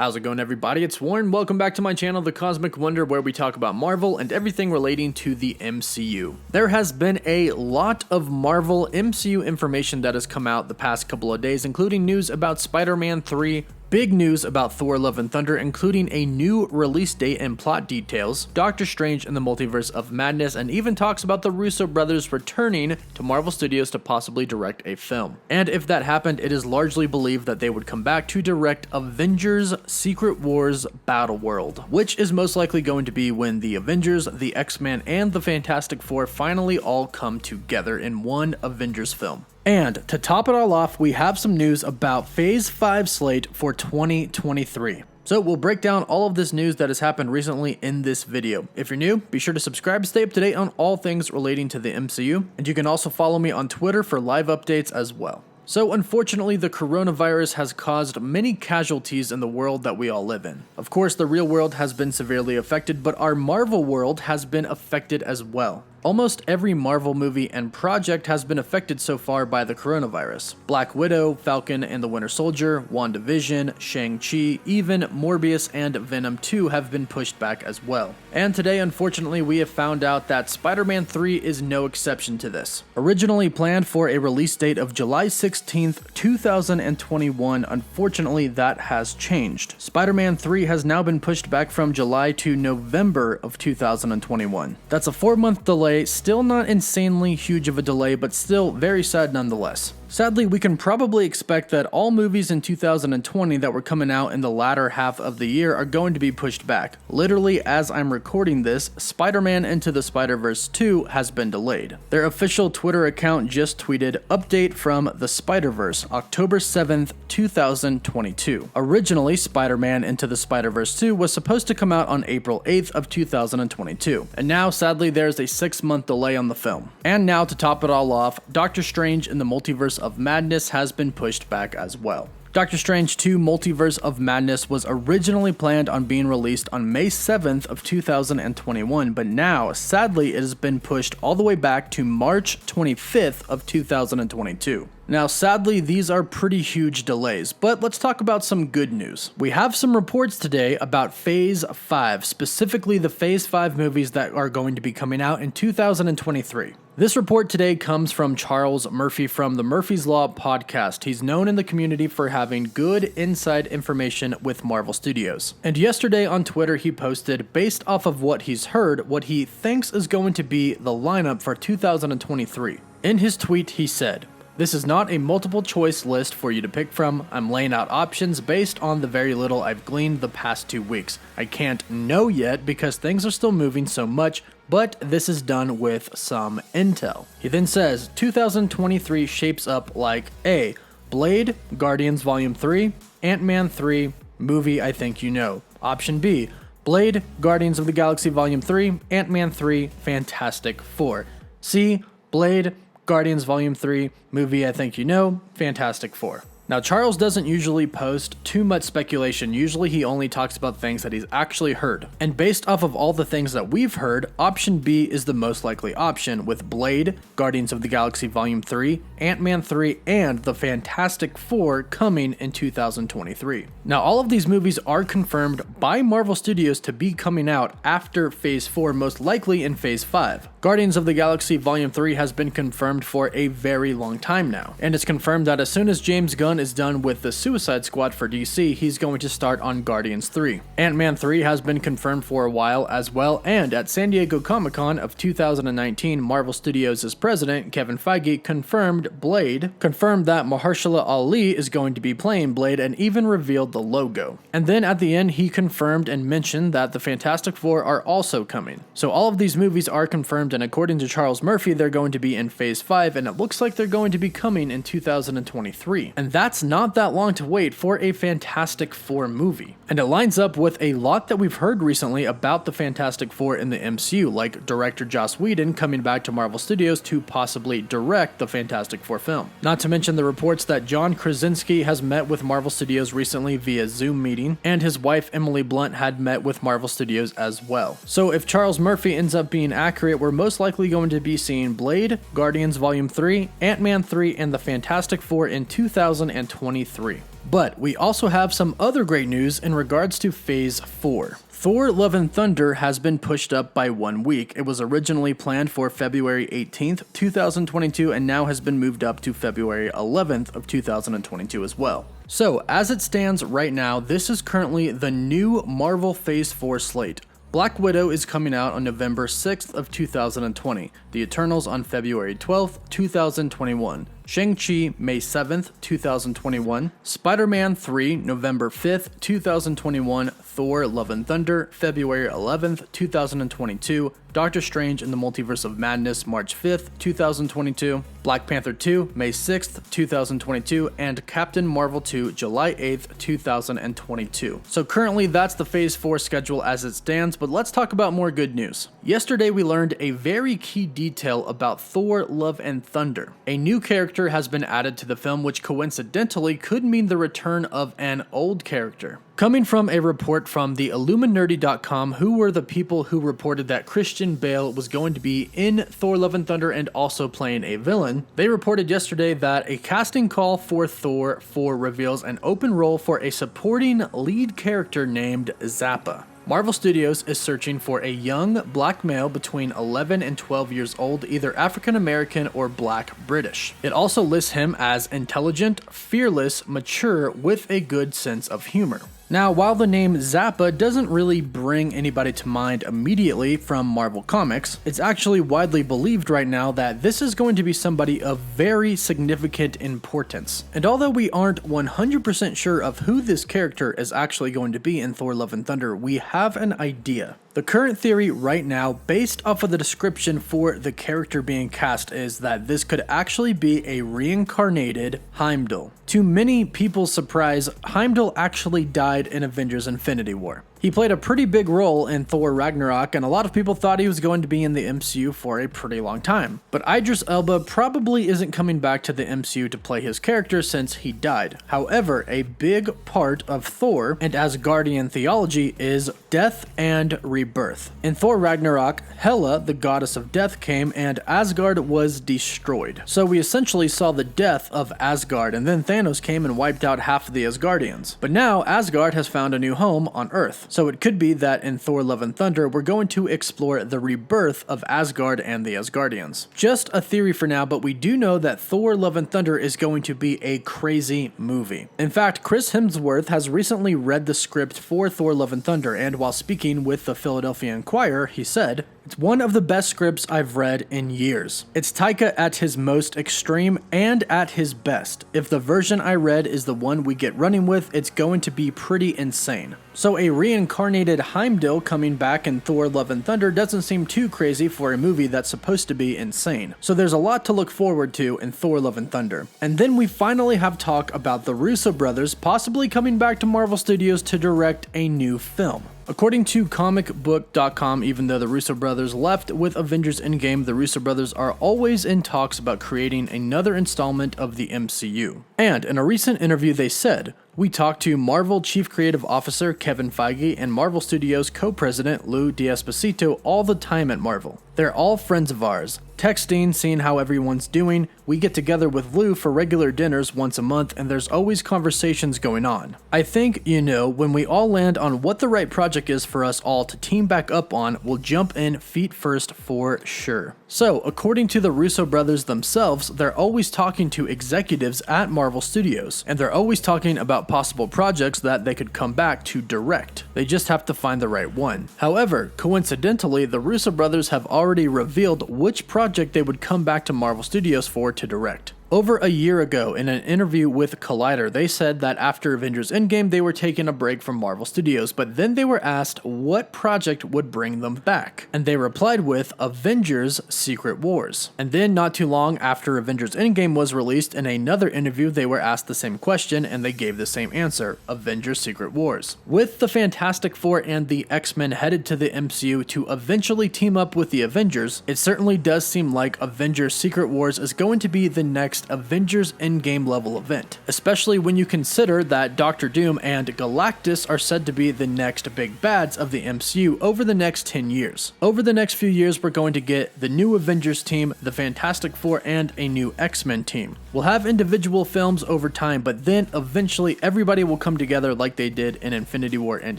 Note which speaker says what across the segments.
Speaker 1: How's it going, everybody? It's Warren. Welcome back to my channel, The Cosmic Wonder, where we talk about Marvel and everything relating to the MCU. There has been a lot of Marvel MCU information that has come out the past couple of days, including news about Spider-Man 3, big news about Thor Love and Thunder, including a new release date and plot details, Doctor Strange in the Multiverse of Madness, and even talks about the Russo Brothers returning to Marvel Studios to possibly direct a film. And if that happened, it is largely believed that they would come back to direct Avengers Secret Wars Battle World, which is most likely going to be when the Avengers, the X-Men, and the Fantastic Four finally all come together in one Avengers film. And to top it all off, we have some news about Phase 5 slate for 2023. So we'll break down all of this news that has happened recently in this video. If you're new, be sure to subscribe to stay up to date on all things relating to the MCU, and you can also follow me on Twitter for live updates as well. So unfortunately, the coronavirus has caused many casualties in the world that we all live in. Of course, the real world has been severely affected, but our Marvel world has been affected as well. Almost every Marvel movie and project has been affected so far by the coronavirus. Black Widow, Falcon and the Winter Soldier, WandaVision, Shang-Chi, even Morbius and Venom 2 have been pushed back as well. And today, unfortunately, we have found out that Spider-Man 3 is no exception to this. Originally planned for a release date of July 16th, 2021, unfortunately that has changed. Spider-Man 3 has now been pushed back from July to November of 2021. That's a 4-month delay. Still not insanely huge of a delay, but still very sad nonetheless. Sadly, we can probably expect that all movies in 2020 that were coming out in the latter half of the year are going to be pushed back. Literally, as I'm recording this, Spider-Man Into the Spider-Verse 2 has been delayed. Their official Twitter account just tweeted, "Update from the Spider-Verse, October 7th, 2022. Originally, Spider-Man Into the Spider-Verse 2 was supposed to come out on April 8th of 2022. And now, sadly, there's a 6-month delay on the film. And now, to top it all off, Doctor Strange in the Multiverse of Madness has been pushed back as well. Doctor Strange 2 Multiverse of Madness was originally planned on being released on May 7th of 2021, but now, sadly, it has been pushed all the way back to March 25th of 2022. Now, sadly, these are pretty huge delays, but let's talk about some good news. We have some reports today about Phase 5, specifically the Phase 5 movies that are going to be coming out in 2023. This report today comes from Charles Murphy from the Murphy's Law podcast. He's known in the community for having good inside information with Marvel Studios. And yesterday on Twitter, he posted, based off of what he's heard, what he thinks is going to be the lineup for 2023. In his tweet, he said, "This is not a multiple choice list for you to pick from. I'm laying out options based on the very little I've gleaned the past 2 weeks. I can't know yet because things are still moving so much, but this is done with some intel." He then says, 2023 shapes up like A. Blade, Guardians Volume 3, Ant-Man 3, movie I think you know. Option B, Blade, Guardians of the Galaxy Volume 3, Ant-Man 3, Fantastic Four. C, Blade, Guardians Volume 3, movie I think you know, Fantastic Four. Now, Charles doesn't usually post too much speculation. Usually he only talks about things that he's actually heard. And based off of all the things that we've heard, option B is the most likely option, with Blade, Guardians of the Galaxy Volume 3, Ant-Man 3, and the Fantastic Four coming in 2023. Now, all of these movies are confirmed by Marvel Studios to be coming out after Phase 4, most likely in Phase 5. Guardians of the Galaxy Volume 3 has been confirmed for a very long time now, and it's confirmed that as soon as James Gunn is done with the Suicide Squad for DC, he's going to start on Guardians 3. Ant-Man 3 has been confirmed for a while as well, and at San Diego Comic-Con of 2019, Marvel Studios' president, Kevin Feige, confirmed that Mahershala Ali is going to be playing Blade, and even revealed the logo. And then at the end, he confirmed and mentioned that the Fantastic Four are also coming. So all of these movies are confirmed, and according to Charles Murphy, they're going to be in Phase 5, and it looks like they're going to be coming in 2023. And that's not that long to wait for a Fantastic Four movie. And it lines up with a lot that we've heard recently about the Fantastic Four in the MCU, like director Joss Whedon coming back to Marvel Studios to possibly direct the Fantastic Four film. Not to mention the reports that John Krasinski has met with Marvel Studios recently via Zoom meeting, and his wife Emily Blunt had met with Marvel Studios as well. So if Charles Murphy ends up being accurate, we're most likely going to be seeing Blade, Guardians Volume 3, Ant-Man 3, and the Fantastic Four in 2023. But we also have some other great news in regards to Phase 4. Thor Love and Thunder has been pushed up by 1 week. It was originally planned for February 18th, 2022, and now has been moved up to February 11th of 2022 as well. So, as it stands right now, this is currently the new Marvel Phase 4 slate. Black Widow is coming out on November 6th of 2020, The Eternals on February 12th, 2021, Shang-Chi May 7th, 2021, Spider-Man 3 November 5th, 2021, Thor Love and Thunder February 11th, 2022, Doctor Strange in the Multiverse of Madness March 5th, 2022, Black Panther 2 May 6th, 2022, and Captain Marvel 2 July 8th, 2022. So currently that's the Phase 4 schedule as it stands, but let's talk about more good news. Yesterday we learned a very key detail about Thor Love and Thunder. A new character has been added to the film, which coincidentally could mean the return of an old character. Coming from a report from the Illuminerdi.com, who were the people who reported that Christian Bale was going to be in Thor Love and Thunder and also playing a villain, they reported yesterday that a casting call for Thor 4 reveals an open role for a supporting lead character named Zappa. Marvel Studios is searching for a young black male between 11 and 12 years old, either African American or Black British. It also lists him as intelligent, fearless, mature, with a good sense of humor. Now, while the name Zappa doesn't really bring anybody to mind immediately from Marvel Comics, it's actually widely believed right now that this is going to be somebody of very significant importance. And although we aren't 100% sure of who this character is actually going to be in Thor Love and Thunder, we have an idea. The current theory right now, based off of the description for the character being cast, is that this could actually be a reincarnated Heimdall. To many people's surprise, Heimdall actually died in Avengers Infinity War. He played a pretty big role in Thor Ragnarok, and a lot of people thought he was going to be in the MCU for a pretty long time. But Idris Elba probably isn't coming back to the MCU to play his character since he died. However, a big part of Thor and Asgardian theology is death and rebirth. In Thor Ragnarok, Hela, the goddess of death, came and Asgard was destroyed. So we essentially saw the death of Asgard, and then Thanos came and wiped out half of the Asgardians. But now Asgard has found a new home on Earth. So it could be that in Thor Love and Thunder, we're going to explore the rebirth of Asgard and the Asgardians. Just a theory for now, but we do know that Thor Love and Thunder is going to be a crazy movie. In fact, Chris Hemsworth has recently read the script for Thor Love and Thunder, and while speaking with the Philadelphia Inquirer, he said, "It's one of the best scripts I've read in years. It's Taika at his most extreme and at his best. If the version I read is the one we get running with, it's going to be pretty insane." So a reincarnated Heimdall coming back in Thor Love and Thunder doesn't seem too crazy for a movie that's supposed to be insane. So there's a lot to look forward to in Thor Love and Thunder. And then we finally have talk about the Russo Brothers possibly coming back to Marvel Studios to direct a new film. According to comicbook.com, even though the Russo Brothers left with Avengers Endgame, the Russo Brothers are always in talks about creating another installment of the MCU. And in a recent interview they said, "We talked to Marvel Chief Creative Officer Kevin Feige and Marvel Studios co-president Lou D'Esposito all the time at Marvel. They're all friends of ours. Texting, seeing how everyone's doing. We get together with Lou for regular dinners once a month, and there's always conversations going on. I think, when we all land on what the right project is for us all to team back up on, we'll jump in feet first for sure." So, according to the Russo brothers themselves, they're always talking to executives at Marvel Studios, and they're always talking about possible projects that they could come back to direct. They just have to find the right one. However, coincidentally, the Russo brothers have already revealed which project they would come back to Marvel Studios for to direct. Over a year ago, in an interview with Collider, they said that after Avengers Endgame, they were taking a break from Marvel Studios, but then they were asked what project would bring them back, and they replied with Avengers Secret Wars. And then not too long after Avengers Endgame was released, in another interview, they were asked the same question, and they gave the same answer, Avengers Secret Wars. With the Fantastic Four and the X-Men headed to the MCU to eventually team up with the Avengers, it certainly does seem like Avengers Secret Wars is going to be the next next Avengers Endgame level event, especially when you consider that Doctor Doom and Galactus are said to be the next big bads of the MCU over the next 10 years. Over the next few years, we're going to get the new Avengers team, the Fantastic Four, and a new X-Men team. We'll have individual films over time, but then eventually everybody will come together like they did in Infinity War and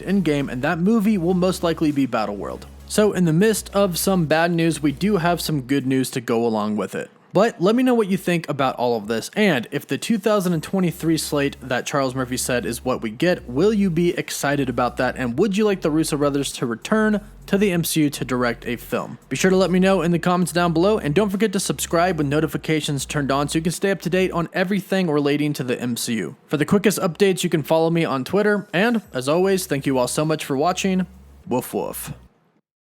Speaker 1: Endgame, and that movie will most likely be Battleworld. So in the midst of some bad news, we do have some good news to go along with it. But let me know what you think about all of this, and if the 2023 slate that Charles Murphy said is what we get, will you be excited about that, and would you like the Russo Brothers to return to the MCU to direct a film? Be sure to let me know in the comments down below, and don't forget to subscribe with notifications turned on so you can stay up to date on everything relating to the MCU. For the quickest updates, you can follow me on Twitter, and as always, thank you all so much for watching. Woof woof.